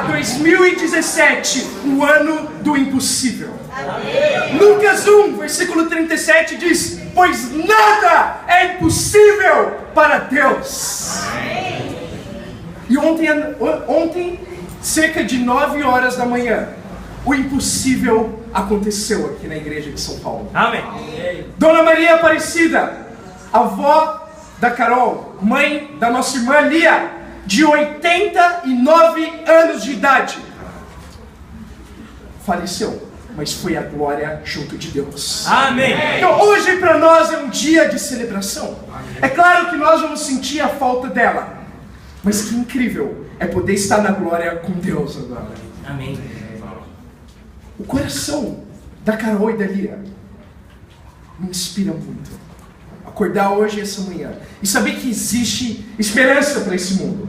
a 2017, o ano do impossível. Lucas 1, versículo 37 diz: pois nada é impossível para Deus. E ontem, cerca de 9 horas da manhã, o impossível aconteceu aqui na igreja de São Paulo. Amém. Dona Maria Aparecida, avó da Carol, mãe da nossa irmã Lia, de 89 anos de idade, faleceu, mas foi a glória junto de Deus. Amém. Então hoje para nós é um dia de celebração. É claro que nós vamos sentir a falta dela, mas que incrível é poder estar na glória com Deus agora. Amém. O coração da Carol e da Lia me inspira muito. Acordar hoje e essa manhã e saber que existe esperança para esse mundo.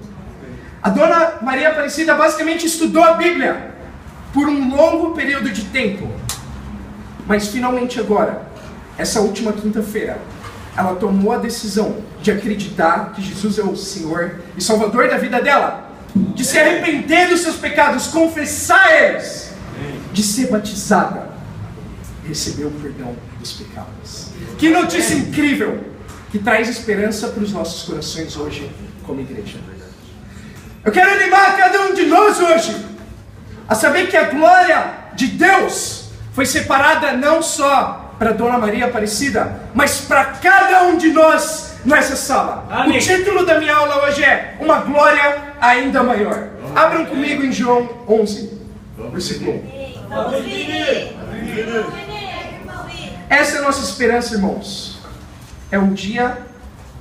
A Dona Maria Aparecida basicamente estudou a Bíblia por um longo período de tempo, mas finalmente agora, essa última quinta-feira, ela tomou a decisão de acreditar que Jesus é o Senhor e Salvador da vida dela, de se arrepender dos seus pecados, confessar eles, de ser batizada, receber o perdão dos pecados. Que notícia incrível, que traz esperança para os nossos corações hoje como igreja. Eu quero animar cada um de nós hoje a saber que a glória de Deus foi separada não só para Dona Maria Aparecida, mas para cada um de nós nessa sala. Amém. O título da minha aula hoje é Uma Glória Ainda Maior. Abram comigo em João 11, versículo 1. Essa é a nossa esperança, irmãos. É um dia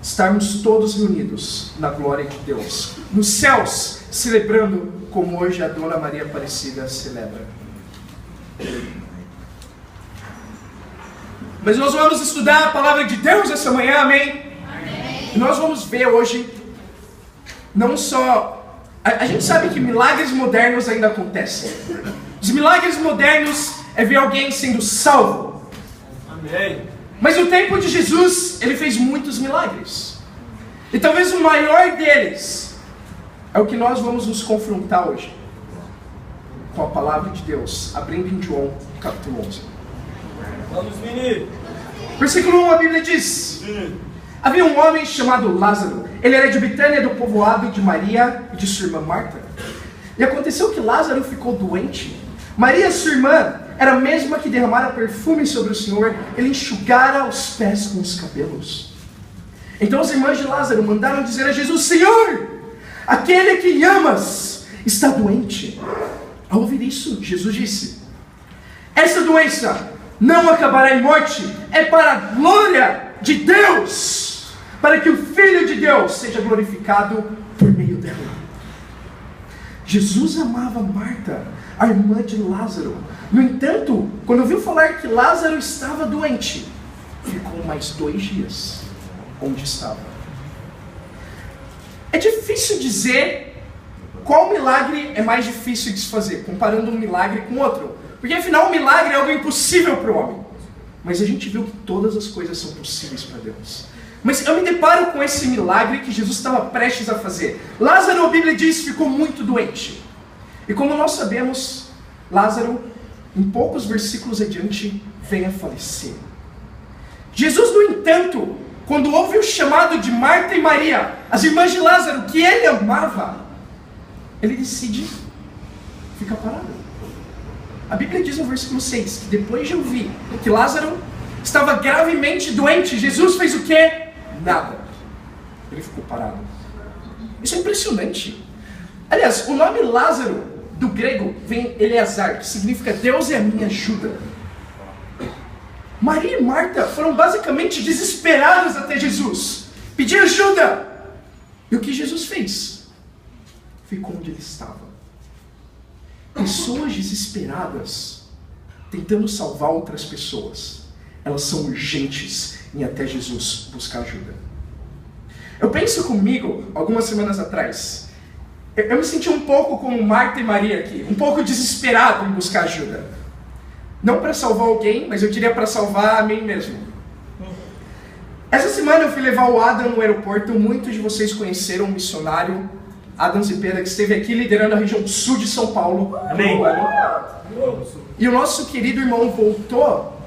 estarmos todos reunidos na glória de Deus, nos céus, celebrando como hoje a Dona Maria Aparecida celebra. Mas nós vamos estudar a palavra de Deus essa manhã, amém? Amém. E nós vamos ver hoje, não só... A gente sabe que milagres modernos ainda acontecem. Os milagres modernos é ver alguém sendo salvo. Amém. Mas no tempo de Jesus, ele fez muitos milagres. E talvez o maior deles é o que nós vamos nos confrontar hoje, com a palavra de Deus, abrindo em João, capítulo 11. Vamos, menino. Versículo 1, a Bíblia diz: havia um homem chamado Lázaro. Ele era de Betânia, do povoado de Maria e de sua irmã Marta. E aconteceu que Lázaro ficou doente. Maria, sua irmã, era a mesma que derramara perfume sobre o Senhor. Ele enxugara os pés com os cabelos. Então as irmãs de Lázaro mandaram dizer a Jesus: Senhor, aquele que amas está doente. Ao ouvir isso, Jesus disse: essa doença não acabará em morte, é para a glória de Deus, para que o Filho de Deus seja glorificado por meio dela. Jesus amava Marta, a irmã de Lázaro. No entanto, quando ouviu falar que Lázaro estava doente, ficou mais 2 dias onde estava. É difícil dizer qual milagre é mais difícil de se fazer, comparando um milagre com outro. Porque afinal o milagre é algo impossível para o homem. Mas a gente viu que todas as coisas são possíveis para Deus. Mas eu me deparo com esse milagre que Jesus estava prestes a fazer. Lázaro, a Bíblia diz, ficou muito doente. E como nós sabemos, Lázaro, em poucos versículos adiante, vem a falecer. Jesus, no entanto, quando ouve o chamado de Marta e Maria, as irmãs de Lázaro, que ele amava, ele decide ficar parado. A Bíblia diz no versículo 6, que depois de ouvir que Lázaro estava gravemente doente, Jesus fez o quê? Nada. Ele ficou parado. Isso é impressionante. Aliás, o nome Lázaro, do grego, vem Eleazar, que significa Deus é a minha ajuda. Maria e Marta foram basicamente desesperadas até Jesus, pedir ajuda. E o que Jesus fez? Ficou onde ele estava. Pessoas desesperadas tentando salvar outras pessoas, elas são urgentes em até Jesus buscar ajuda. Eu penso comigo, algumas semanas atrás, eu me senti um pouco como Marta e Maria aqui, um pouco desesperado em buscar ajuda. Não para salvar alguém, mas eu diria para salvar a mim mesmo. Essa semana eu fui levar o Adam no aeroporto. Muitos de vocês conheceram um missionário Adam Zipera, que esteve aqui liderando a região sul de São Paulo. Amém. E o nosso querido irmão voltou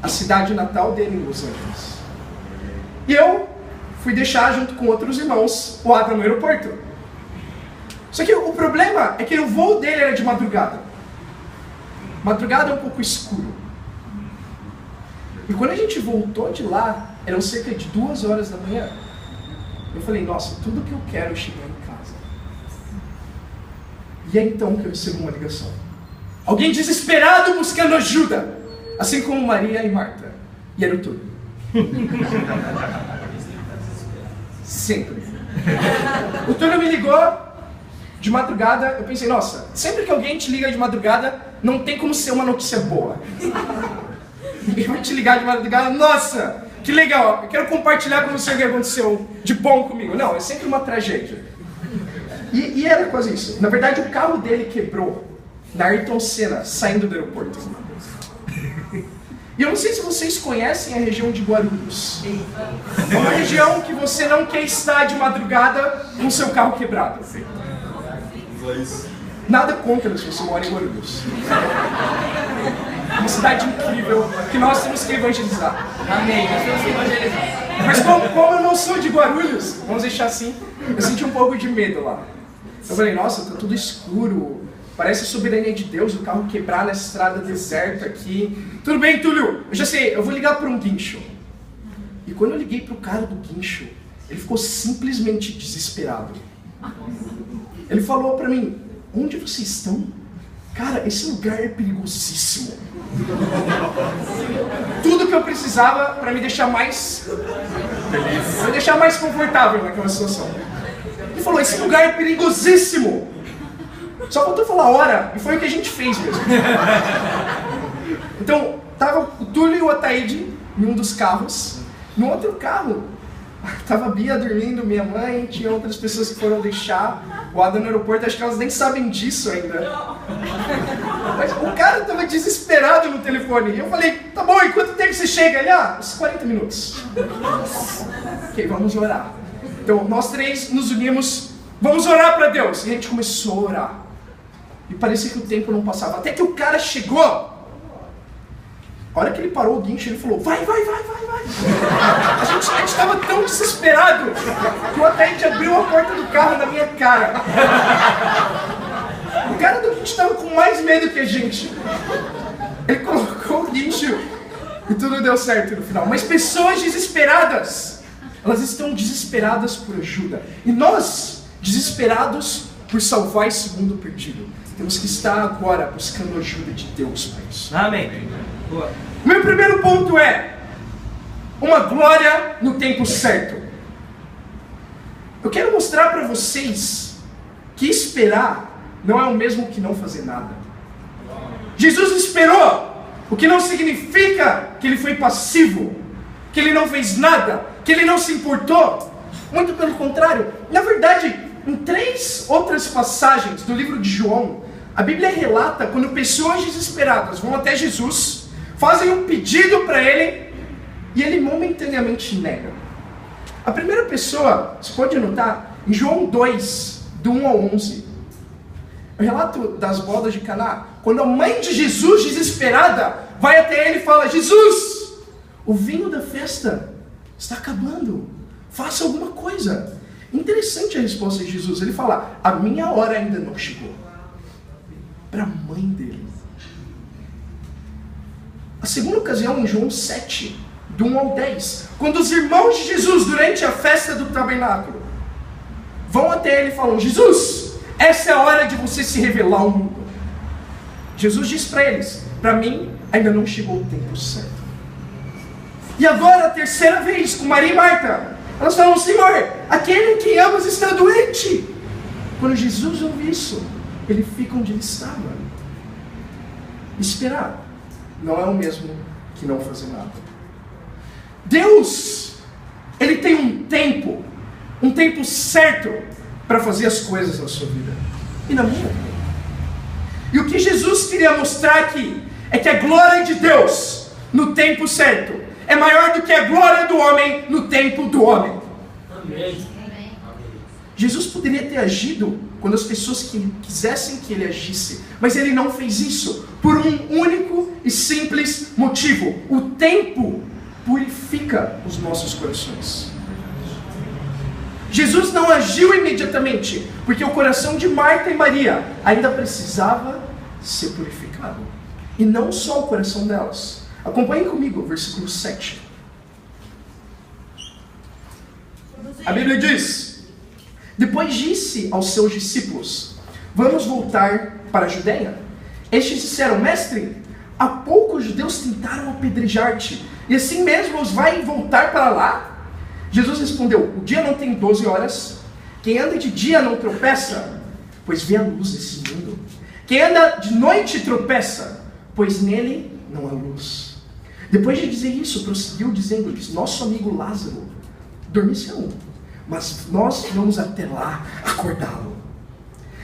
à cidade natal dele, em Los Angeles. E eu fui deixar, junto com outros irmãos, o Adam no aeroporto. Só que o problema é que o voo dele era de madrugada. Madrugada é um pouco escuro. E quando a gente voltou de lá, eram cerca de 2 horas da manhã. Eu falei, nossa, tudo que eu quero é chegar em casa. E é então que eu recebo uma ligação. Alguém desesperado buscando ajuda. Assim como Maria e Marta. E era o Túlio. Sempre. O Túlio me ligou de madrugada. Eu pensei, nossa, sempre que alguém te liga de madrugada, não tem como ser uma notícia boa. Ninguém vai te ligar de madrugada, nossa, que legal, eu quero compartilhar com você o que aconteceu de bom comigo. Não, é sempre uma tragédia. E era quase isso. Na verdade, o carro dele quebrou na Ayrton Senna, saindo do aeroporto. E eu não sei se vocês conhecem a região de Guarulhos. É uma região que você não quer estar de madrugada com seu carro quebrado. Nada contra se você mora em Guarulhos. Uma cidade incrível que nós temos que evangelizar. Amém. Nós temos que evangelizar. Mas como eu não sou de Guarulhos, vamos deixar assim, eu senti um pouco de medo lá. Eu falei, nossa, tá tudo escuro. Parece a soberania de Deus, o carro quebrar na estrada deserta aqui. Tudo bem, Túlio, eu já sei, eu vou ligar para um guincho. E quando eu liguei para o cara do guincho, ele ficou simplesmente desesperado. Ele falou para mim, onde vocês estão? Cara, esse lugar é perigosíssimo. Tudo que eu precisava para me deixar mais feliz, para me deixar mais confortável naquela situação. Ele falou, esse lugar é perigosíssimo. Só faltou falar hora, e foi o que a gente fez mesmo. Então, tava o Túlio e o Ataíde em um dos carros. No outro carro, tava a Bia dormindo, minha mãe, tinha outras pessoas que foram deixar o Adam no aeroporto, acho que elas nem sabem disso ainda. Mas o cara tava desesperado no telefone. E eu falei, tá bom, e quanto tempo você chega? Ele, uns 40 minutos. Ok, vamos orar. Então, nós três nos unimos, vamos orar para Deus. E a gente começou a orar. E parecia que o tempo não passava. Até que o cara chegou. A hora que ele parou o guincho, ele falou, vai. A gente estava tão desesperado que o Ataíde abriu a porta do carro na minha cara. O cara do guincho estava com mais medo que a gente. Ele colocou o guincho e tudo deu certo no final. Mas pessoas desesperadas, elas estão desesperadas por ajuda. E nós, desesperados por salvar esse mundo perdido, temos que estar agora buscando a ajuda de Deus para isso. Amém. Boa. Meu primeiro ponto é uma glória no tempo certo. Eu quero mostrar para vocês que esperar não é o mesmo que não fazer nada. Jesus esperou, o que não significa que ele foi passivo, que ele não fez nada, que ele não se importou. Muito pelo contrário. Na verdade, em 3 outras passagens do livro de João, a Bíblia relata quando pessoas desesperadas vão até Jesus, fazem um pedido para ele e ele momentaneamente nega. A primeira pessoa, você pode notar, em João 2, do 1 ao 11, o relato das bodas de Caná, quando a mãe de Jesus, desesperada, vai até ele e fala, Jesus, o vinho da festa está acabando, faça alguma coisa. Interessante a resposta de Jesus, ele fala, a minha hora ainda não chegou. Para a mãe dele. A segunda ocasião, em João 7, do 1 ao 10, quando os irmãos de Jesus, durante a festa do tabernáculo, vão até ele e falam, Jesus, essa é a hora de você se revelar ao mundo. Jesus diz para eles, para mim ainda não chegou o tempo certo. E agora, a terceira vez, com Maria e Marta, elas falam, Senhor, aquele em quem amas está doente. Quando Jesus ouve isso, ele fica onde ele estava. Esperar não é o mesmo que não fazer nada. Deus, ele tem um tempo certo para fazer as coisas na sua vida e na minha. E o que Jesus queria mostrar aqui é que a glória de Deus no tempo certo é maior do que a glória do homem no tempo do homem. Amém. Jesus poderia ter agido quando as pessoas quisessem que ele agisse, mas ele não fez isso, por um único e simples motivo: o tempo purifica os nossos corações. Jesus não agiu imediatamente, porque o coração de Marta e Maria ainda precisava ser purificado. E não só o coração delas. Acompanhem comigo, versículo 7. A Bíblia diz: depois disse aos seus discípulos: vamos voltar para a Judeia? Estes disseram: mestre, há pouco os judeus tentaram apedrejar-te, e assim mesmo os vai voltar para lá? Jesus respondeu: o dia não tem 12 horas. Quem anda de dia não tropeça, pois vê a luz desse mundo. Quem anda de noite tropeça, pois nele não há luz. Depois de dizer isso, prosseguiu dizendo-lhes: nosso amigo Lázaro dormiceu, mas nós vamos até lá acordá-lo.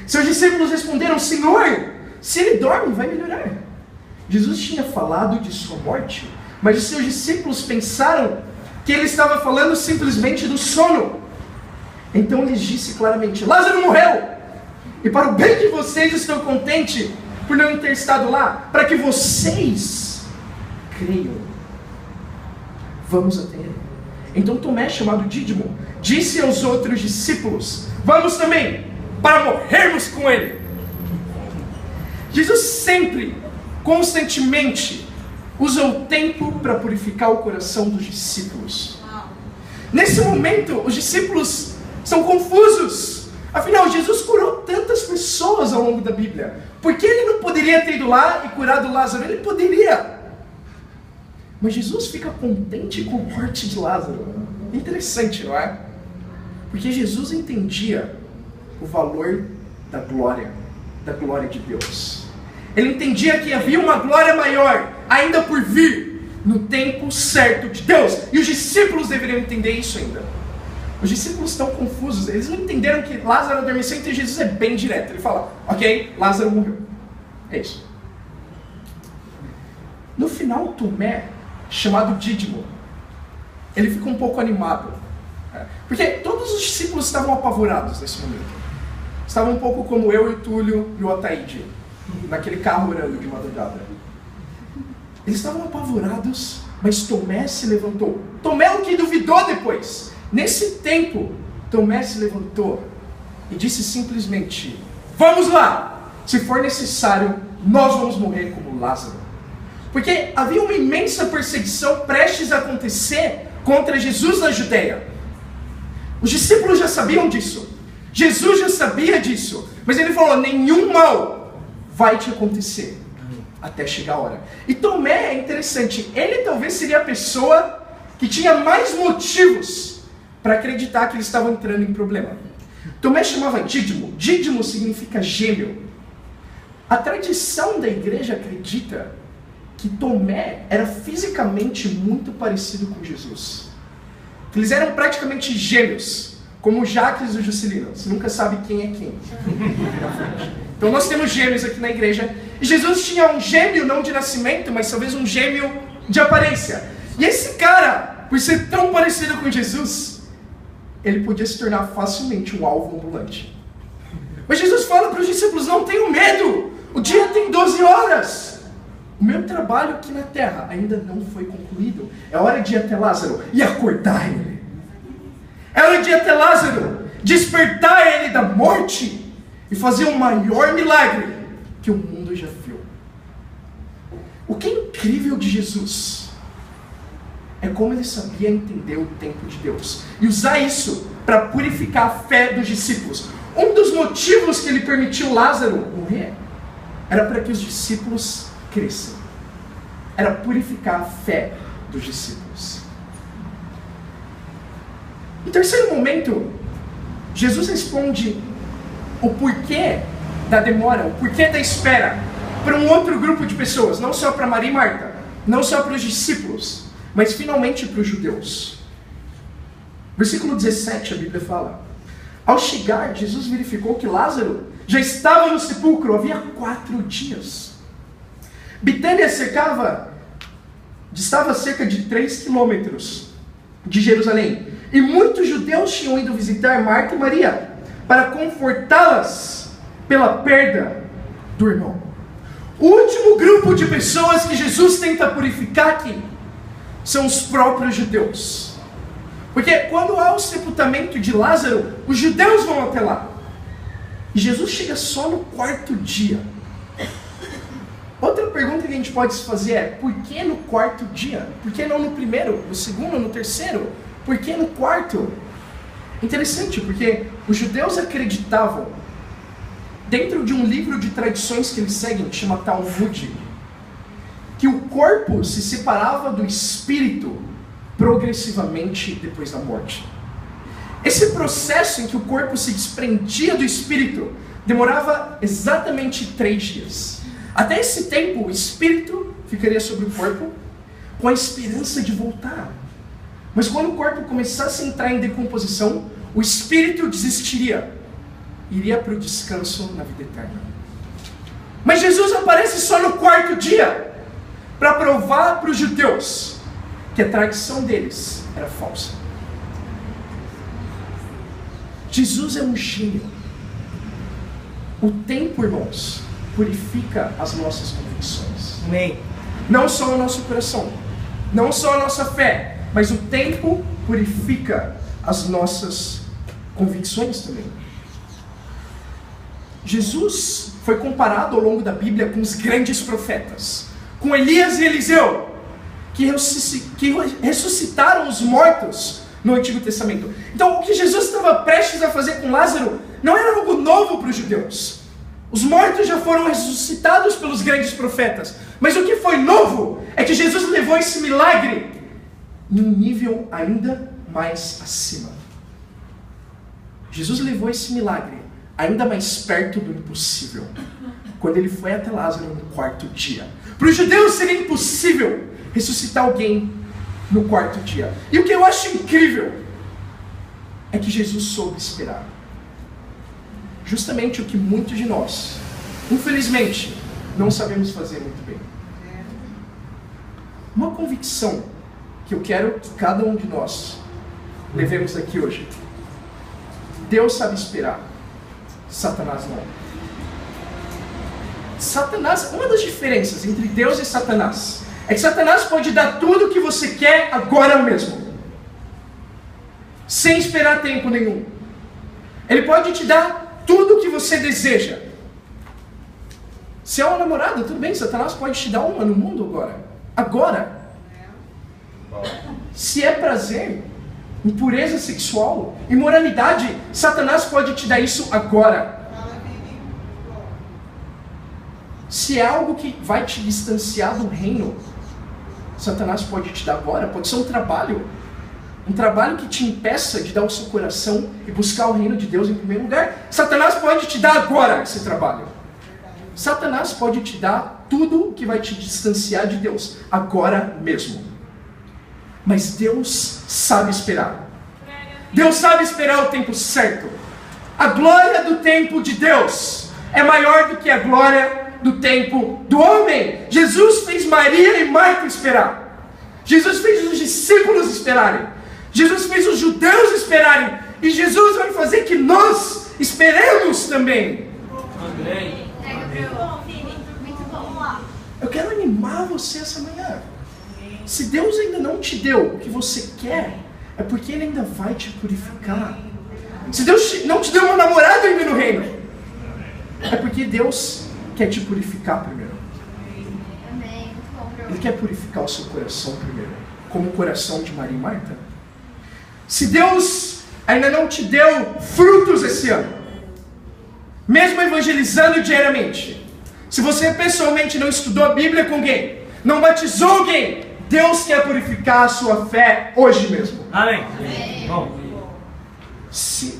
Seus discípulos responderam: Senhor, se ele dorme, vai melhorar. Jesus tinha falado de sua morte, mas os seus discípulos pensaram que ele estava falando simplesmente do sono. Então lhes disse claramente: Lázaro morreu, e para o bem de vocês estou contente por não ter estado lá, para que vocês creiam. Vamos até ele. Então Tomé, chamado Dídimo, disse aos outros discípulos: vamos também, para morrermos com ele. Jesus sempre, constantemente, usa o tempo para purificar o coração dos discípulos. Nesse momento, os discípulos estão confusos. Afinal, Jesus curou tantas pessoas ao longo da Bíblia. Por que ele não poderia ter ido lá e curado Lázaro? Ele poderia. Mas Jesus fica contente com a morte de Lázaro. Interessante, não é? Porque Jesus entendia o valor da glória de Deus. Ele entendia que havia uma glória maior ainda por vir no tempo certo de Deus. E os discípulos deveriam entender isso ainda. Os discípulos estão confusos. Eles não entenderam que Lázaro adormeceu, então Jesus é bem direto. Ele fala: ok, Lázaro morreu. É isso. No final, Tomé, chamado Dídimo, ele fica um pouco animado. Porque todos os discípulos estavam apavorados nesse momento. Estavam um pouco como eu e o Túlio e o Ataíde, naquele carro orando de madrugada. Eles estavam apavorados, mas Tomé se levantou. Tomé o que duvidou depois. Nesse tempo, Tomé se levantou e disse simplesmente: vamos lá, se for necessário, nós vamos morrer como Lázaro. Porque havia uma imensa perseguição prestes a acontecer contra Jesus na Judeia. Os discípulos já sabiam disso. Jesus já sabia disso. Mas ele falou: nenhum mal vai te acontecer até chegar a hora. E Tomé é interessante. Ele talvez seria a pessoa que tinha mais motivos para acreditar que eles estavam entrando em problema. Tomé chamava Dídimo. Dídimo significa gêmeo. A tradição da igreja acredita que Tomé era fisicamente muito parecido com Jesus. Eles eram praticamente gêmeos, como Jacques e Juscelino. Você nunca sabe quem é quem. Então nós temos gêmeos aqui na igreja. E Jesus tinha um gêmeo, não de nascimento, mas talvez um gêmeo de aparência. E esse cara, por ser tão parecido com Jesus, ele podia se tornar facilmente um alvo ambulante. Mas Jesus fala para os discípulos: não tenham medo, o dia tem 12 horas. O meu trabalho aqui na terra ainda não foi concluído. É hora de ir até Lázaro e acordar ele. É hora de ir até Lázaro, despertar ele da morte e fazer o maior milagre que o mundo já viu. O que é incrível de Jesus é como ele sabia entender o tempo de Deus e usar isso para purificar a fé dos discípulos. Um dos motivos que ele permitiu Lázaro morrer era para que os discípulos cresçam. Era purificar a fé dos discípulos. Em terceiro momento, Jesus responde o porquê da demora, o porquê da espera para um outro grupo de pessoas, não só para Maria e Marta, não só para os discípulos, mas finalmente para os judeus. Versículo 17, a Bíblia fala: ao chegar, Jesus verificou que Lázaro já estava no sepulcro havia 4 dias. Betânia estava a cerca de 3 quilômetros de Jerusalém. E muitos judeus tinham ido visitar Marta e Maria para confortá-las pela perda do irmão. O último grupo de pessoas que Jesus tenta purificar aqui são os próprios judeus. Porque quando há o sepultamento de Lázaro, os judeus vão até lá. E Jesus chega só no 4º dia. Outra pergunta que a gente pode se fazer é: por que no 4º dia? Por que não no 1º, no 2º, no 3º? Por que no 4º? Interessante, porque os judeus acreditavam, dentro de um livro de tradições que eles seguem, que chama Talmud, que o corpo se separava do espírito progressivamente depois da morte. Esse processo em que o corpo se desprendia do espírito demorava exatamente 3 dias. Até esse tempo, o espírito ficaria sobre o corpo com a esperança de voltar. Mas quando o corpo começasse a entrar em decomposição, o espírito desistiria, iria para o descanso na vida eterna. Mas Jesus aparece só no 4º dia, para provar para os judeus que a tradição deles era falsa. Jesus é um gênio. O tempo, irmãos, purifica as nossas convicções. Amém. Não só o nosso coração, não só a nossa fé, mas o tempo purifica as nossas convicções também. Jesus foi comparado ao longo da Bíblia com os grandes profetas, com Elias e Eliseu, que ressuscitaram os mortos no Antigo Testamento. Então, o que Jesus estava prestes a fazer com Lázaro não era algo novo para os judeus. Os mortos já foram ressuscitados pelos grandes profetas. Mas o que foi novo é que Jesus levou esse milagre em um nível ainda mais acima. Jesus levou esse milagre ainda mais perto do impossível, quando ele foi até Lázaro no 4º dia. Para os judeus seria impossível ressuscitar alguém no 4º dia. E o que eu acho incrível é que Jesus soube esperar. Justamente o que muitos de nós, infelizmente, não sabemos fazer muito bem. Uma convicção que eu quero que cada um de nós levemos daqui hoje: Deus sabe esperar, Satanás não. Satanás, uma das diferenças entre Deus e Satanás é que Satanás pode dar tudo o que você quer agora mesmo, sem esperar tempo nenhum. Ele pode te dar tudo o que você deseja. Se é uma namorada, tudo bem, Satanás pode te dar uma no mundo agora. Se é prazer, impureza sexual, imoralidade, Satanás pode te dar isso agora. Se é algo que vai te distanciar do reino, Satanás pode te dar agora. Pode ser um trabalho que te impeça de dar o seu coração e buscar o reino de Deus em primeiro lugar. Satanás pode te dar agora esse trabalho. Satanás pode te dar tudo que vai te distanciar de Deus, agora mesmo. Mas Deus sabe esperar. Deus sabe esperar o tempo certo. A glória do tempo de Deus é maior do que a glória do tempo do homem. Jesus fez Maria e Marta esperar. Jesus fez os discípulos esperarem. Jesus fez os judeus esperarem. E Jesus vai fazer que nós esperemos também. Amém. Eu quero animar você essa manhã. Se Deus ainda não te deu o que você quer, é porque Ele ainda vai te purificar. Se Deus não te deu uma namorada ainda no reino, é porque Deus quer te purificar primeiro. Ele quer purificar o seu coração primeiro, como o coração de Maria e Marta. Se Deus ainda não te deu frutos esse ano, mesmo evangelizando diariamente, se você pessoalmente não estudou a Bíblia com alguém, não batizou alguém, Deus quer purificar a sua fé hoje mesmo. Amém. Amém. Bom. Se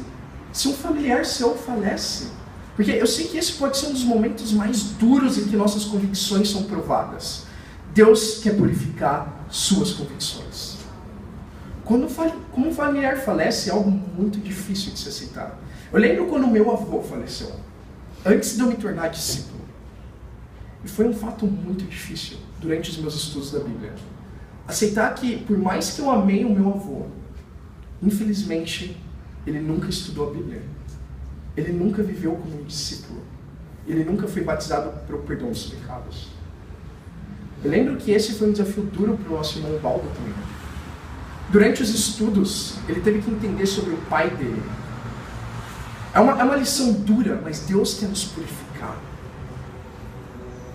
um familiar seu falece, porque eu sei que esse pode ser um dos momentos mais duros em que nossas convicções são provadas. Deus quer purificar suas convicções. Quando um familiar falece, é algo muito difícil de se aceitar. Eu lembro quando meu avô faleceu, antes de eu me tornar discípulo. E foi um fato muito difícil durante os meus estudos da Bíblia. Aceitar que, por mais que eu amei o meu avô, infelizmente, ele nunca estudou a Bíblia. ele nunca viveu como um discípulo. Ele nunca foi batizado pelo perdão dos pecados. Eu lembro que esse foi um desafio duro para o nosso irmão Baldo também. Durante os estudos, ele teve que entender sobre o pai dele. É uma lição dura, mas Deus quer nos purificar.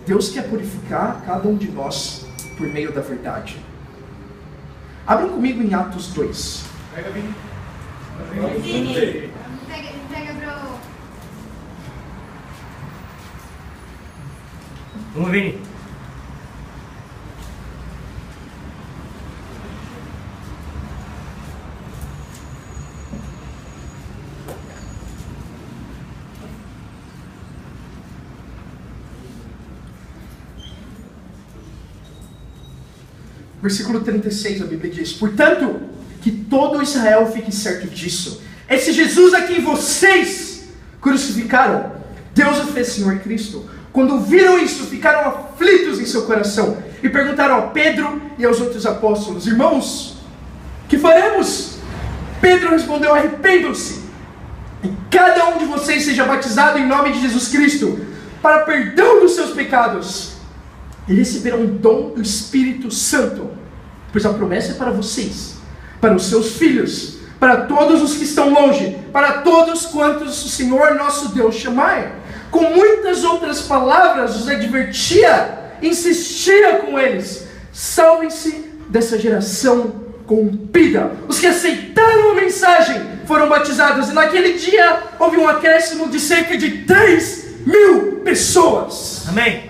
Deus quer purificar cada um de nós por meio da verdade. Abram comigo em Atos 2. Pega bem. Pega, bro. Vamos, Vini. Versículo 36, a Bíblia diz: portanto, que todo Israel fique certo disso. Esse Jesus a quem vocês crucificaram, Deus o fez Senhor Cristo. Quando viram isso, ficaram aflitos em seu coração e perguntaram a Pedro e aos outros apóstolos: irmãos, que faremos? Pedro respondeu: arrependam-se, e cada um de vocês seja batizado em nome de Jesus Cristo, para perdão dos seus pecados, e receberão o dom do Espírito Santo, pois a promessa é para vocês, para os seus filhos, para todos os que estão longe, para todos quantos o Senhor nosso Deus chamar. Com muitas outras palavras os advertia, insistia com eles: salvem-se dessa geração corrompida. Os que aceitaram a mensagem foram batizados, e naquele dia houve um acréscimo de cerca de 3.000 pessoas. Amém.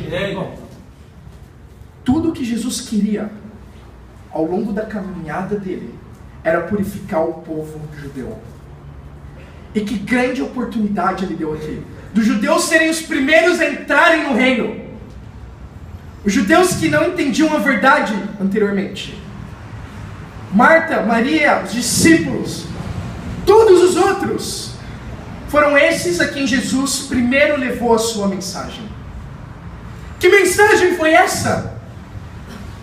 Amém. Tudo que Jesus queria ao longo da caminhada dele era purificar o povo judeu. E que grande oportunidade ele deu aqui, dos judeus serem os primeiros a entrarem no reino. Os judeus que não entendiam a verdade anteriormente. Marta, Maria, os discípulos, todos os outros, foram esses a quem Jesus primeiro levou a sua mensagem. Que mensagem foi essa?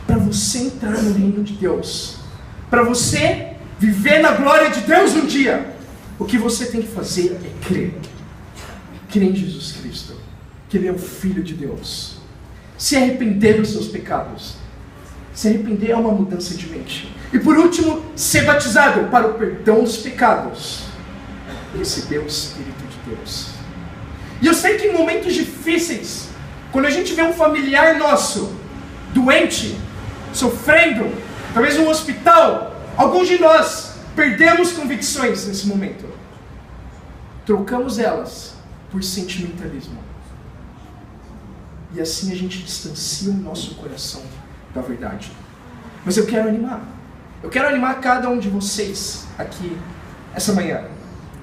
Para você entrar no reino de Deus, para você viver na glória de Deus um dia, o que você tem que fazer é crer. Crer em Jesus Cristo, que Ele é o Filho de Deus. Se arrepender dos seus pecados. Se arrepender é uma mudança de mente. E por último, ser batizado para o perdão dos pecados. E receber o Espírito de Deus. E eu sei que em momentos difíceis, quando a gente vê um familiar nosso doente, sofrendo, talvez no hospital, alguns de nós perdemos convicções nesse momento. Trocamos elas por sentimentalismo. E assim a gente distancia o nosso coração da verdade. Mas eu quero animar. Eu quero animar cada um de vocês aqui essa manhã.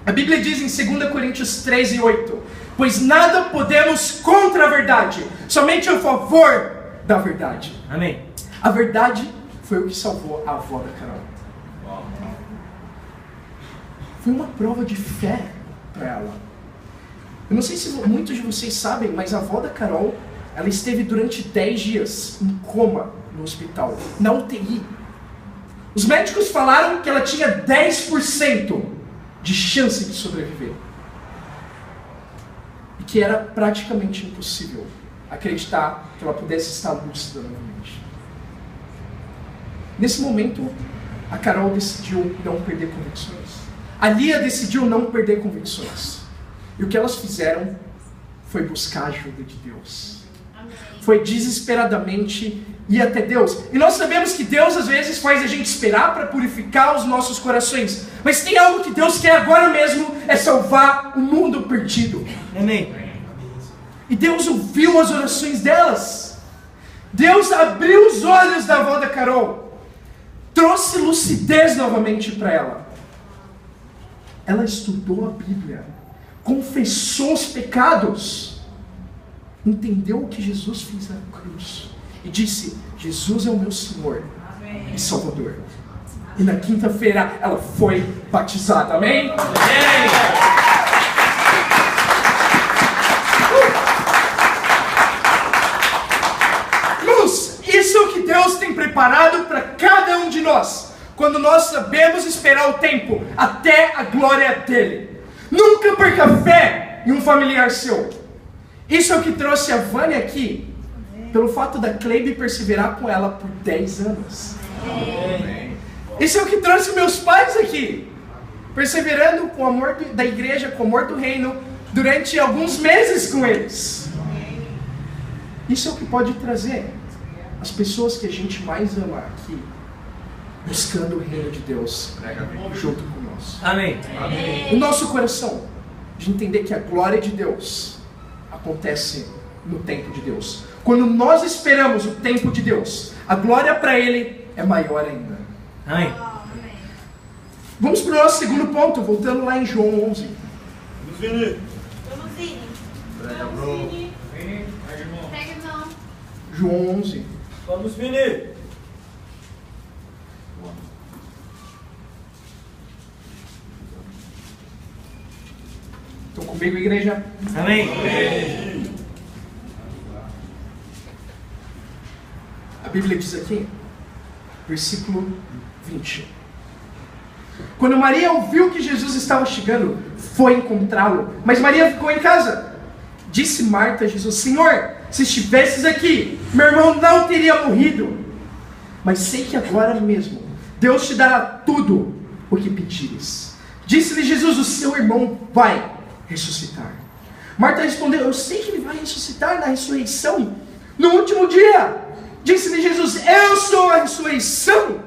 A Bíblia diz em 2 Coríntios 13:8: pois nada podemos contra a verdade, somente a favor da verdade. Amém. A verdade foi o que salvou a avó da Carol. Foi uma prova de fé para ela. Eu não sei se muitos de vocês sabem, mas a avó da Carol, ela esteve durante 10 dias em coma no hospital, na UTI. Os médicos falaram que ela tinha 10% de chance de sobreviver. E que era praticamente impossível acreditar que ela pudesse estar lúcida novamente. Nesse momento, a Carol decidiu não perder convicções. A Lia decidiu não perder convicções. E o que elas fizeram foi buscar a ajuda de Deus. Amém. Foi desesperadamente ir até Deus. E nós sabemos que Deus às vezes faz a gente esperar para purificar os nossos corações. Mas tem algo que Deus quer agora mesmo, é salvar o mundo perdido. Amém. E Deus ouviu as orações delas. Deus abriu os olhos da avó da Carol. Trouxe lucidez novamente para ela. Ela estudou a Bíblia. Confessou os pecados. Entendeu o que Jesus fez na cruz. E disse: Jesus é o meu Senhor e Salvador. E na quinta-feira ela foi batizada. Amém? Amém. Isso é o que Deus tem preparado para cada um de nós, quando nós sabemos esperar o tempo até a glória dele. Nunca perca fé em um familiar seu. Isso é o que trouxe a Vânia aqui, pelo fato da Cleibe perseverar com ela por 10 anos. Isso é o que trouxe meus pais aqui, perseverando com o amor da igreja, com o amor do reino, durante alguns meses com eles. Isso é o que pode trazer as pessoas que a gente mais ama aqui, buscando o reino de Deus junto conosco. Amém. O nosso coração, de entender que a glória de Deus acontece no tempo de Deus. Quando nós esperamos o tempo de Deus, a glória para Ele é maior ainda. Amém. Vamos para o nosso segundo ponto, voltando lá em João 11. Vamos, Vini. Vamos, Vini. Prega, bro. Vini. Pega, irmão. João 11. Vamos, Vini. Estão comigo, igreja? Amém. A Bíblia diz aqui, versículo 20. Quando Maria ouviu que Jesus estava chegando, foi encontrá-lo. Mas Maria ficou em casa. Disse Marta a Jesus: Senhor, se estivesses aqui, meu irmão não teria morrido. Mas sei que agora mesmo Deus te dará tudo o que pedires. Disse-lhe Jesus: o seu irmão vai ressuscitar. Marta respondeu: eu sei que ele vai ressuscitar na ressurreição no último dia. Disse-lhe Jesus: eu sou a ressurreição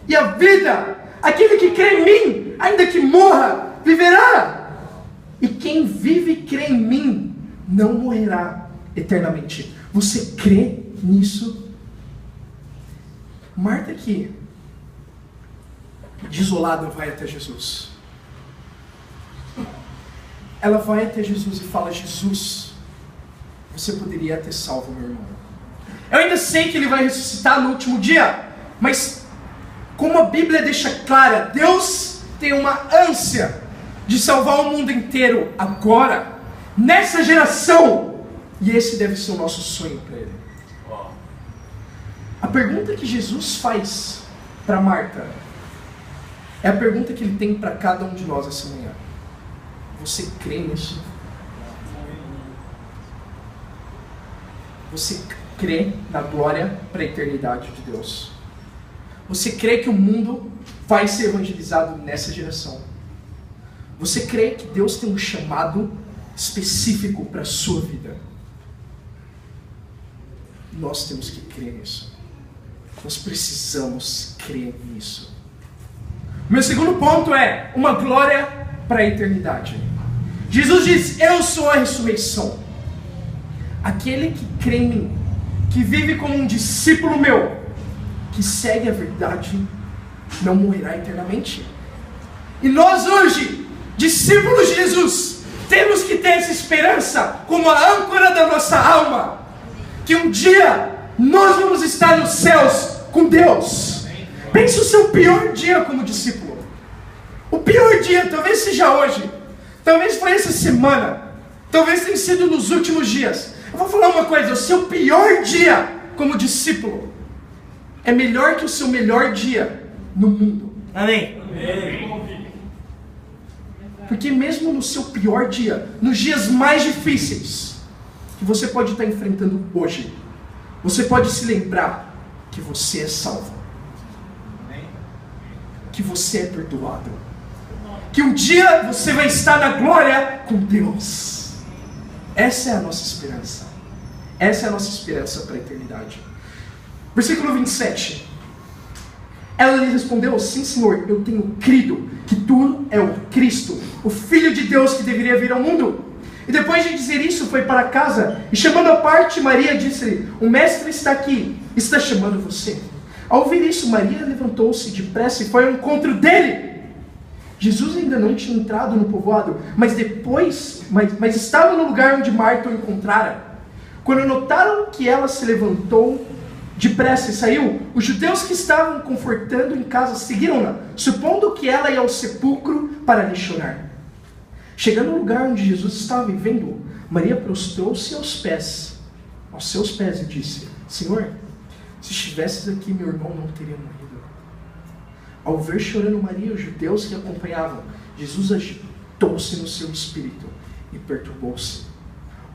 e a vida. Aquele que crê em mim, ainda que morra, viverá. E quem vive e crê em mim, não morrerá eternamente. Você crê nisso? Marta aqui, desolada, vai até Jesus. Ela vai até Jesus e fala: Jesus, você poderia ter salvo meu irmão. Eu ainda sei que ele vai ressuscitar no último dia, mas como a Bíblia deixa clara, Deus tem uma ânsia de salvar o mundo inteiro agora, nessa geração, e esse deve ser o nosso sonho para Ele. A pergunta que Jesus faz para Marta é a pergunta que Ele tem para cada um de nós essa manhã. Você crê nisso? Você crê na glória para a eternidade de Deus? Você crê que o mundo vai ser evangelizado nessa geração? Você crê que Deus tem um chamado específico para a sua vida? Nós temos que crer nisso. Nós precisamos crer nisso. Meu segundo ponto é uma glória para a eternidade. Jesus diz: eu sou a ressurreição. Aquele que crê em mim, que vive como um discípulo meu, que segue a verdade, não morrerá eternamente. E nós hoje, discípulos de Jesus, temos que ter essa esperança como a âncora da nossa alma, que um dia nós vamos estar nos céus com Deus. Pense o seu pior dia como discípulo. O pior dia talvez seja hoje, talvez foi essa semana, talvez tenha sido nos últimos dias. Eu vou falar uma coisa: o seu pior dia como discípulo é melhor que o seu melhor dia no mundo. Amém. Porque mesmo no seu pior dia, nos dias mais difíceis que você pode estar enfrentando hoje, você pode se lembrar que você é salvo, que você é perdoado, que um dia você vai estar na glória com Deus. Essa é a nossa esperança. Essa é a nossa esperança para a eternidade. Versículo 27. Ela lhe respondeu: sim, Senhor, eu tenho crido que tu é o Cristo, o Filho de Deus que deveria vir ao mundo. E depois de dizer isso, foi para casa, e chamando à parte Maria, disse-lhe: o mestre está aqui, está chamando você. Ao ouvir isso, Maria levantou-se depressa e foi ao encontro dele. Jesus ainda não tinha entrado no povoado, mas estava no lugar onde Marta o encontrara. Quando notaram que ela se levantou depressa e saiu, os judeus que estavam confortando em casa seguiram-na, supondo que ela ia ao sepulcro para lhe chorar. Chegando ao lugar onde Jesus estava vivendo, Maria prostrou-se aos seus pés e disse: Senhor, se estivesses aqui, meu irmão não teria morrido. Ao ver chorando Maria, os judeus que a acompanhavam, Jesus agitou agitou-se no seu espírito e perturbou-se.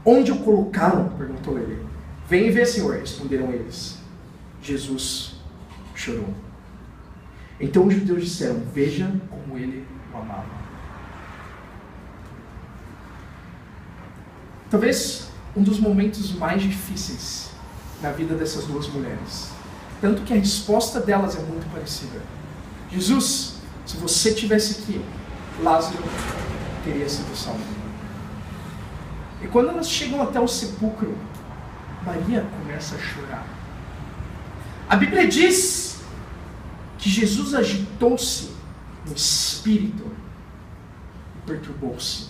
Onde o colocaram? Perguntou ele. Vem e vê, Senhor, responderam eles. Jesus chorou. Então os judeus disseram, veja como ele o amava. Talvez um dos momentos mais difíceis na vida dessas duas mulheres. Tanto que a resposta delas é muito parecida. Jesus, se você estivesse aqui, Lázaro teria sido salvo. E quando elas chegam até o sepulcro, Maria começa a chorar. A Bíblia diz que Jesus agitou-se no espírito e perturbou-se.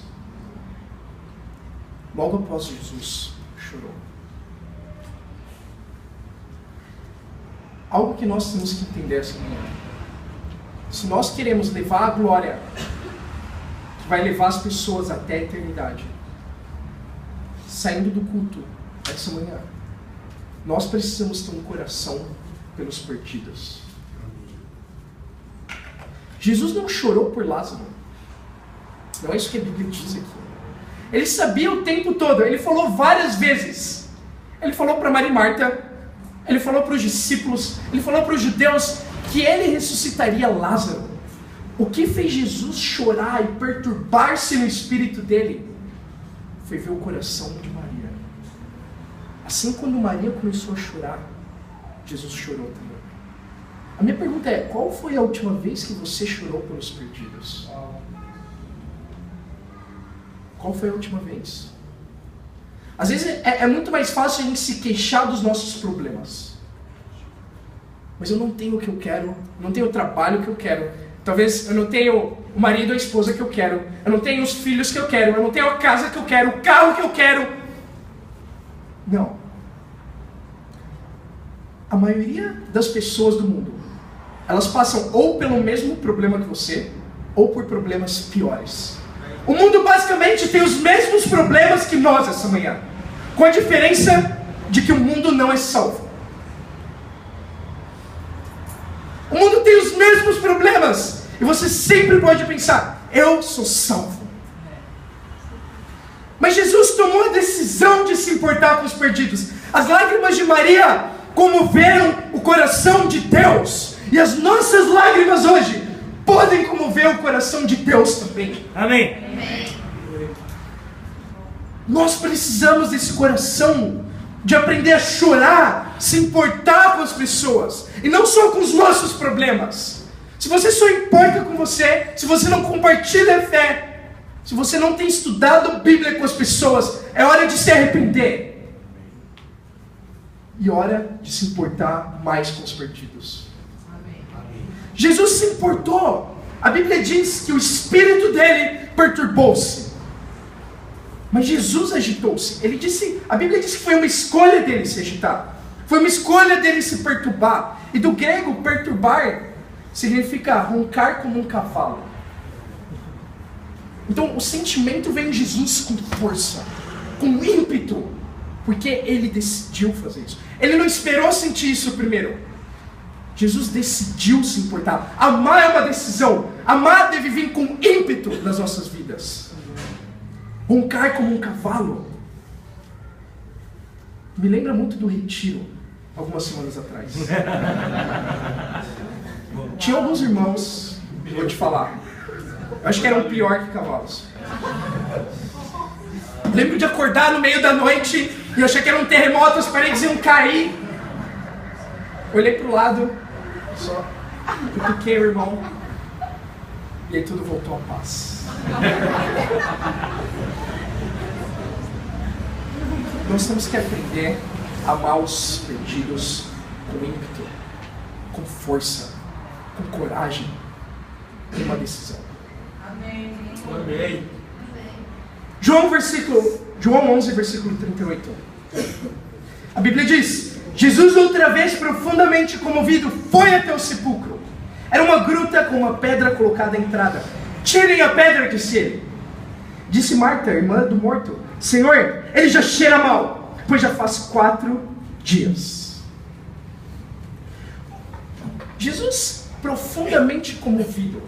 Logo após Jesus chorou. Algo que nós temos que entender essa manhã. Se nós queremos levar a glória, que vai levar as pessoas até a eternidade, saindo do culto essa manhã, nós precisamos ter um coração pelos perdidos. Jesus não chorou por Lázaro. Não é isso que a Bíblia diz aqui. Ele sabia o tempo todo. Ele falou várias vezes. Ele falou para Maria e Marta. Ele falou para os discípulos. Ele falou para os judeus que ele ressuscitaria Lázaro. O que fez Jesus chorar e perturbar-se no espírito dele foi ver o coração de Maria. Assim, quando Maria começou a chorar, Jesus chorou também. A minha pergunta é, qual foi a última vez que você chorou pelos perdidos? Qual foi a última vez? Às vezes é muito mais fácil a gente se queixar dos nossos problemas. Mas eu não tenho o que eu quero, não tenho o trabalho que eu quero. Talvez eu não tenho o marido ou a esposa que eu quero. Eu não tenho os filhos que eu quero. Eu não tenho a casa que eu quero, o carro que eu quero. Não. A maioria das pessoas do mundo, elas passam ou pelo mesmo problema que você, ou por problemas piores. O mundo basicamente tem os mesmos problemas que nós essa manhã, com a diferença de que o mundo não é salvo. O mundo tem os mesmos problemas, e você sempre pode pensar, eu sou salvo. Mas Jesus tomou a decisão de se importar com os perdidos. As lágrimas de Maria comoveram o coração de Deus, e as nossas lágrimas hoje podem comover o coração de Deus também. Amém. Amém. Nós precisamos desse coração de aprender a chorar, se importar com as pessoas, e não só com os nossos problemas. Se você só importa com você, se você não compartilha a fé, se você não tem estudado a Bíblia com as pessoas, é hora de se arrepender. E hora de se importar mais com os perdidos. Amém. Jesus se importou. A Bíblia diz que o espírito dele perturbou-se. Mas Jesus agitou-se. A Bíblia diz que foi uma escolha dele se agitar. Foi uma escolha dele se perturbar. E do grego, perturbar significa roncar como um cavalo. Então o sentimento vem em Jesus com força, com ímpeto, porque ele decidiu fazer isso. Ele não esperou sentir isso primeiro. Jesus decidiu se importar. Amar é uma decisão. Amar deve vir com ímpeto nas nossas vidas. Roncar como um cavalo. Me lembra muito do retiro, algumas semanas atrás. Tinha alguns irmãos, vou te falar, eu acho que eram pior que cavalos. Lembro de acordar no meio da noite e achar que era um terremoto, as paredes iam cair. Olhei pro lado, só cutuquei o irmão, e aí tudo voltou à paz. Nós temos que aprender a amar os perdidos com ímpeto, com força, com coragem, com uma decisão. Amém. Amém. João 11, versículo 38. A Bíblia diz: Jesus outra vez profundamente comovido foi até o sepulcro. Era uma gruta com uma pedra colocada à entrada. Tirem a pedra, disse ele. Disse Marta, irmã do morto: Senhor, ele já cheira mal, pois já faz 4 dias. Jesus, profundamente comovido,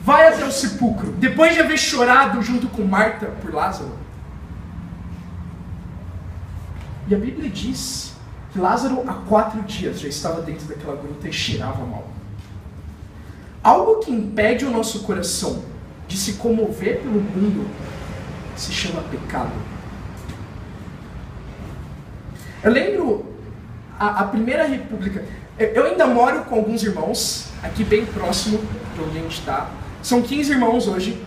vai até o sepulcro, depois de haver chorado junto com Marta por Lázaro. E a Bíblia diz que Lázaro há 4 dias já estava dentro daquela gruta e cheirava mal. Algo que impede o nosso coração de se comover pelo mundo se chama pecado. Eu lembro a Primeira República. Eu ainda moro com alguns irmãos, aqui bem próximo de onde a gente está. São 15 irmãos hoje.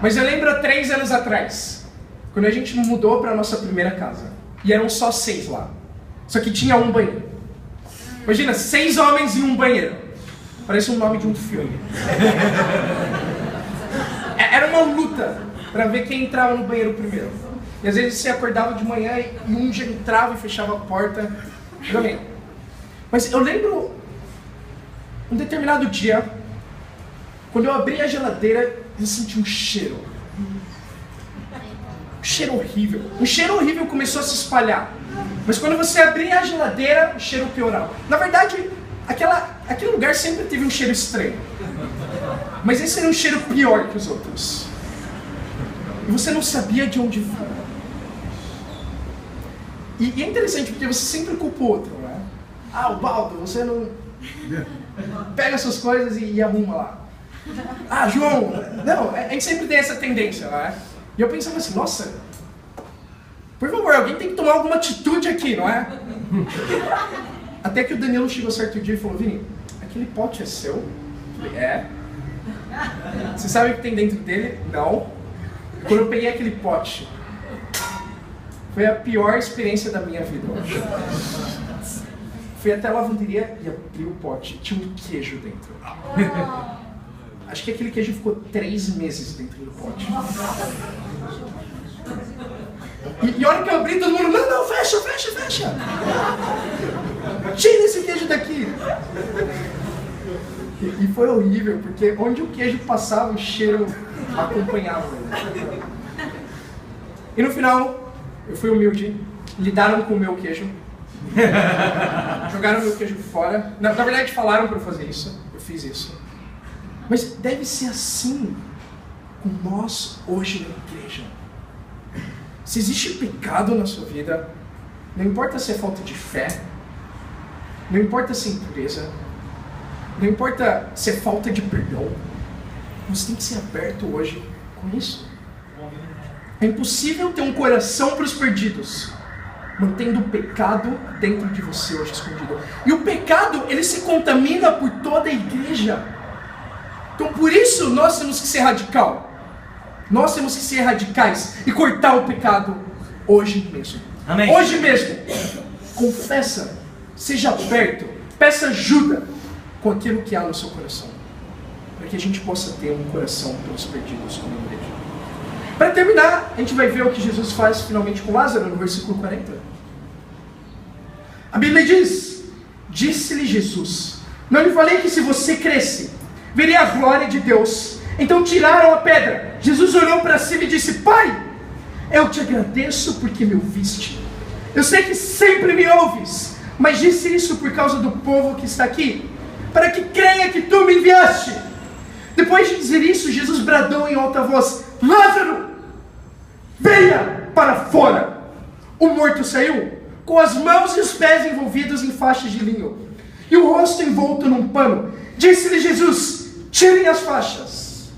Mas eu lembro há 3 anos atrás, quando a gente mudou para a nossa primeira casa. E eram só 6 lá. Só que tinha um banheiro. Imagina, 6 homens e um banheiro. Parece um nome de um filme. Era uma luta para ver quem entrava no banheiro primeiro. E às vezes você acordava de manhã e um já entrava e fechava a porta. Mas eu lembro um determinado dia, quando eu abri a geladeira, eu senti um cheiro. Um cheiro horrível. Um cheiro horrível começou a se espalhar. Mas quando você abria a geladeira, o cheiro piorava. Na verdade, aquele lugar sempre teve um cheiro estranho. Mas esse era um cheiro pior que os outros. E você não sabia de onde vinha. E é interessante porque você sempre culpa o outro, né? Ah, o Baldo, você não pega suas coisas e arruma lá. Ah, João, não, a gente sempre tem essa tendência, né? E eu pensava assim, nossa, por favor, alguém tem que tomar alguma atitude aqui, não é? Até que o Danilo chegou certo dia e falou, Vini, aquele pote é seu? Eu falei, é. Você sabe o que tem dentro dele? Não. Quando eu peguei aquele pote, foi a pior experiência da minha vida hoje. Fui até a lavanderia e abri o pote. Tinha um queijo dentro. Acho que aquele queijo ficou 3 meses dentro do pote. E a hora que eu abri, todo mundo, não, fecha. Tira esse queijo daqui. E foi horrível, porque onde o queijo passava, o cheiro acompanhava ele. E no final, eu fui humilde, lidaram com o meu queijo, jogaram o meu queijo fora. Na verdade, falaram para eu fazer isso, eu fiz isso. Mas deve ser assim com nós hoje na igreja. Se existe pecado na sua vida, não importa se é falta de fé, não importa se é impureza, não importa se é falta de perdão, você tem que ser aberto hoje com isso. É impossível ter um coração para os perdidos, mantendo o pecado dentro de você hoje escondido. E o pecado, ele se contamina por toda a igreja. Então por isso nós temos que ser radical. Nós temos que ser radicais e cortar o pecado hoje mesmo. Amém. Hoje mesmo. Confessa, seja aberto, peça ajuda com aquilo que há no seu coração, para que a gente possa ter um coração pelos perdidos como igreja. Para terminar, a gente vai ver o que Jesus faz finalmente com Lázaro no versículo 40. A Bíblia diz, disse-lhe Jesus, não lhe falei que se você cresce, veria a glória de Deus? Então tiraram a pedra. Jesus olhou para cima e disse, Pai, eu te agradeço porque me ouviste. Eu sei que sempre me ouves, mas disse isso por causa do povo que está aqui, para que creia que tu me enviaste. Depois de dizer isso, Jesus bradou em alta voz, Lázaro, venha para fora. O morto saiu, com as mãos e os pés envolvidos em faixas de linho, e o rosto envolto num pano. Disse-lhe Jesus, tirem as faixas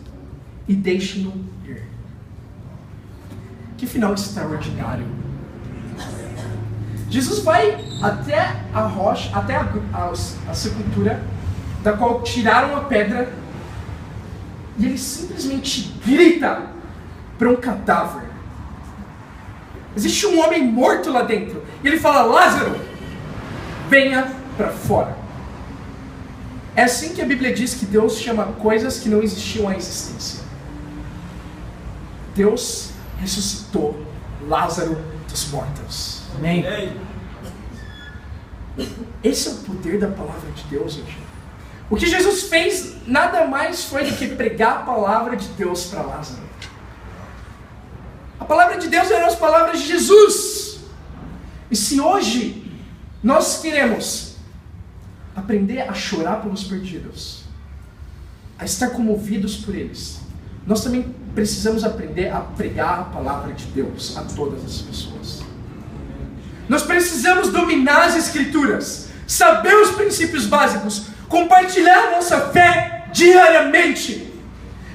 e deixem-no ir. Que final extraordinário. Jesus vai até a rocha, até a sepultura, da qual tiraram a pedra, e ele simplesmente grita para um cadáver. Existe um homem morto lá dentro, e ele fala, Lázaro, venha para fora. É assim que a Bíblia diz que Deus chama coisas que não existiam à existência. Deus ressuscitou Lázaro dos mortos. Amém. Esse é o poder da palavra de Deus hoje. O que Jesus fez nada mais foi do que pregar a palavra de Deus para Lázaro. A palavra de Deus eram as palavras de Jesus. E se hoje nós queremos aprender a chorar pelos perdidos, a estar comovidos por eles, nós também precisamos aprender a pregar a palavra de Deus a todas as pessoas. Nós precisamos dominar as Escrituras, saber os princípios básicos, compartilhar a nossa fé diariamente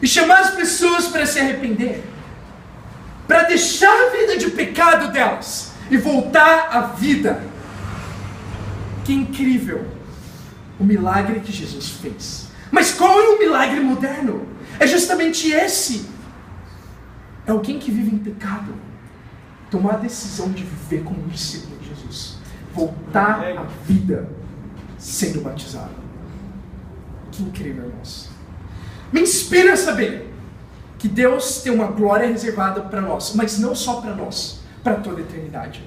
e chamar as pessoas para se arrepender, para deixar a vida de pecado delas e voltar à vida. Que incrível o milagre que Jesus fez. Mas qual é o milagre moderno? É justamente esse. É alguém que vive em pecado tomar a decisão de viver como um discípulo de Jesus, voltar à vida sendo batizado. Que incrível, irmãos. Me inspira a saber que Deus tem uma glória reservada para nós, mas não só para nós, para toda a eternidade.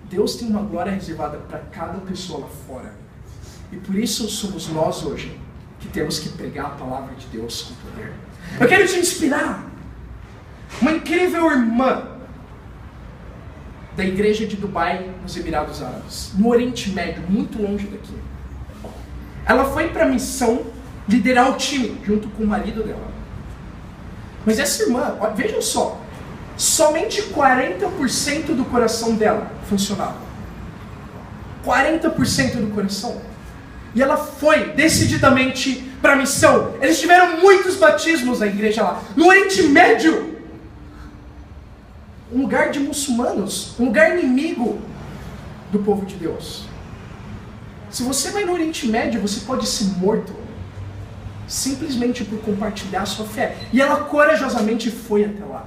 Deus tem uma glória reservada para cada pessoa lá fora. E por isso somos nós hoje que temos que pregar a palavra de Deus com poder. Eu quero te inspirar. Uma incrível irmã da igreja de Dubai, nos Emirados Árabes, no Oriente Médio, muito longe daqui. Ela foi para a missão liderar o time, junto com o marido dela. Mas essa irmã, vejam só, somente 40% do coração dela funcionava. 40% do coração. E ela foi decididamente para a missão. Eles tiveram muitos batismos na igreja lá. No Oriente Médio, um lugar de muçulmanos, um lugar inimigo do povo de Deus. Se você vai no Oriente Médio, você pode ser morto simplesmente por compartilhar a sua fé. E ela corajosamente foi até lá.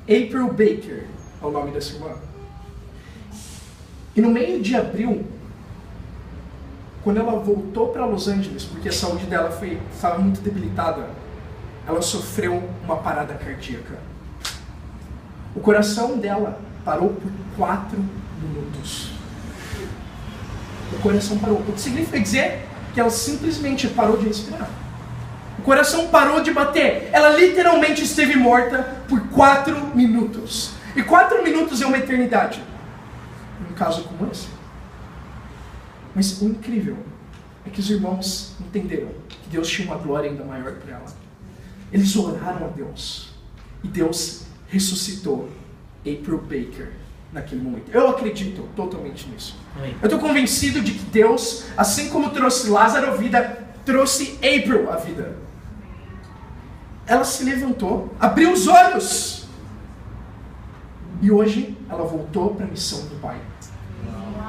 April Baker é o nome dessa irmã. E no meio de abril, quando ela voltou para Los Angeles, porque a saúde dela estava muito debilitada, ela sofreu uma parada cardíaca. O coração dela parou por 4 minutos. O coração parou. O que significa dizer que ela simplesmente parou de respirar. O coração parou de bater. Ela literalmente esteve morta por 4 minutos. E 4 minutos é uma eternidade. Num caso como esse. Mas o incrível é que os irmãos entenderam que Deus tinha uma glória ainda maior para ela. Eles oraram a Deus. E Deus ressuscitou April Baker naquele momento. Eu acredito totalmente nisso. Amém. Eu estou convencido de que Deus, assim como trouxe Lázaro à vida, trouxe April à vida. Ela se levantou, abriu os olhos. E hoje ela voltou para a missão do Pai.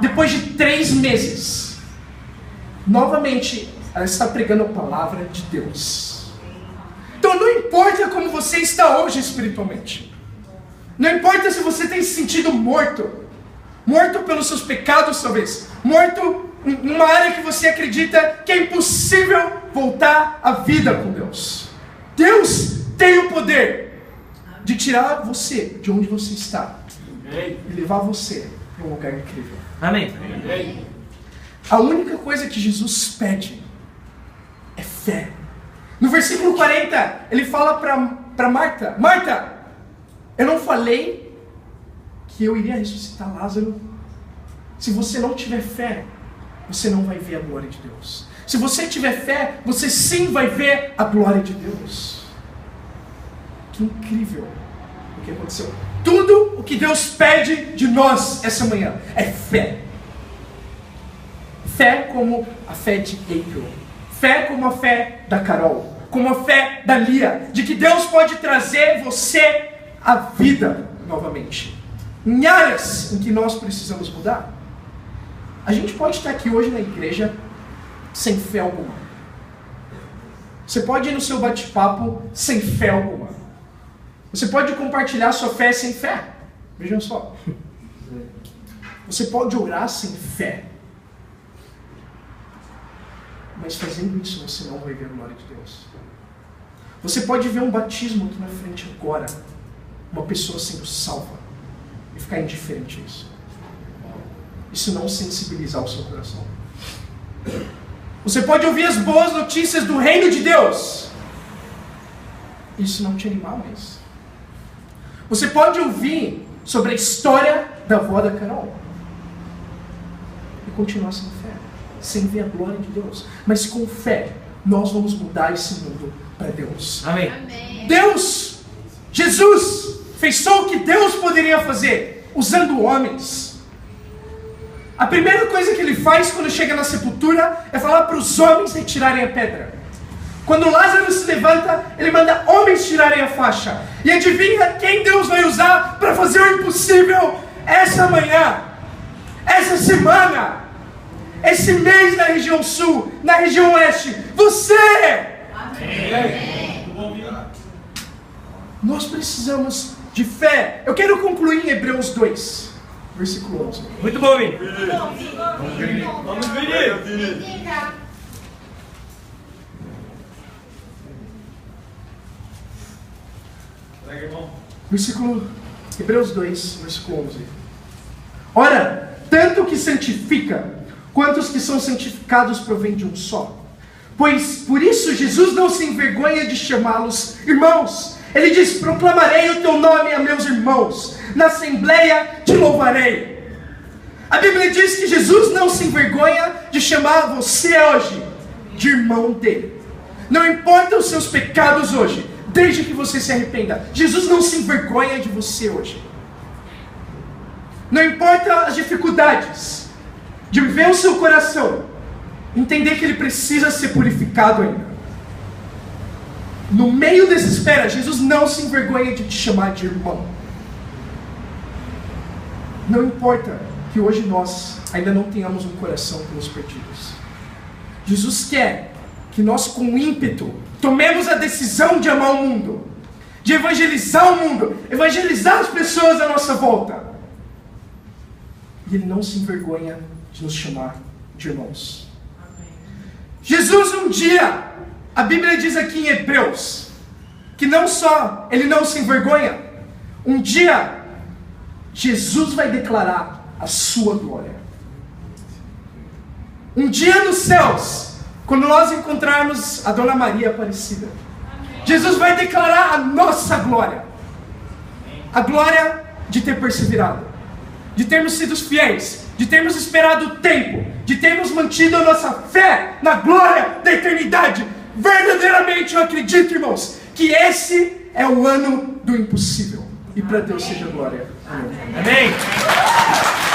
Depois de 3 meses, novamente ela está pregando a palavra de Deus. Então não importa como você está hoje espiritualmente. Não importa se você tem se sentido morto. Morto pelos seus pecados, talvez. Morto numa área que você acredita que é impossível voltar à vida com Deus. Deus tem o poder de tirar você de onde você está e levar você para um lugar incrível. Amém. A única coisa que Jesus pede é fé. No versículo 40, ele fala para Marta: Marta, eu não falei que eu iria ressuscitar Lázaro? Se você não tiver fé, você não vai ver a glória de Deus. Se você tiver fé, você sim vai ver a glória de Deus. Que incrível o que aconteceu. Tudo o que Deus pede de nós essa manhã é fé. Fé como a fé de April. Fé como a fé da Carol. Como a fé da Lia. De que Deus pode trazer você à vida novamente. Em áreas em que nós precisamos mudar. A gente pode estar aqui hoje na igreja sem fé alguma. Você pode ir no seu bate-papo sem fé alguma. Você pode compartilhar sua fé sem fé. Vejam só. Você pode orar sem fé. Mas fazendo isso você não vai ver a glória de Deus. Você pode ver um batismo aqui na frente agora. Uma pessoa sendo salva. E ficar indiferente a isso. Isso não sensibilizar o seu coração. Você pode ouvir as boas notícias do reino de Deus. Isso não te animar mais. Você pode ouvir sobre a história da avó da Carol. E continuar sem fé. Sem ver a glória de Deus. Mas com fé, nós vamos mudar esse mundo para Deus. Amém. Deus, Jesus, fez só o que Deus poderia fazer, usando homens. A primeira coisa que ele faz quando chega na sepultura é falar para os homens retirarem a pedra. Quando Lázaro se levanta, ele manda homens tirarem a faixa. E adivinha quem Deus vai usar para fazer o impossível essa manhã, essa semana, esse mês na região sul, na região oeste? Você! Amém. Nós precisamos de fé. Eu quero concluir em Hebreus 2, versículo 11. Muito bom, Vini. Vamos, Vini! Hebreus 2, versículo 11. Ora, tanto o que santifica, quanto os que são santificados provém de um só. Pois por isso Jesus não se envergonha de chamá-los irmãos. Ele diz: proclamarei o teu nome a meus irmãos, na assembleia te louvarei. A Bíblia diz que Jesus não se envergonha de chamar você hoje de irmão dele. Não importa os seus pecados hoje, desde que você se arrependa, Jesus não se envergonha de você hoje. Não importa as dificuldades, de ver o seu coração, entender que ele precisa ser purificado ainda. No meio dessa espera, Jesus não se envergonha de te chamar de irmão. Não importa que hoje nós ainda não tenhamos um coração pelos perdidos. Jesus quer que nós com ímpeto tomemos a decisão de amar o mundo, de evangelizar o mundo, evangelizar as pessoas à nossa volta. E Ele não se envergonha de nos chamar de irmãos. Jesus um dia, a Bíblia diz aqui em Hebreus, que não só Ele não se envergonha, um dia Jesus vai declarar a sua glória. Um dia nos céus, quando nós encontrarmos a Dona Maria Aparecida, Jesus vai declarar a nossa glória. A glória de ter perseverado, de termos sido fiéis, de termos esperado o tempo, de termos mantido a nossa fé na glória da eternidade. Verdadeiramente eu acredito, irmãos, que esse é o ano do impossível. E para Deus seja glória. Amém. Amém.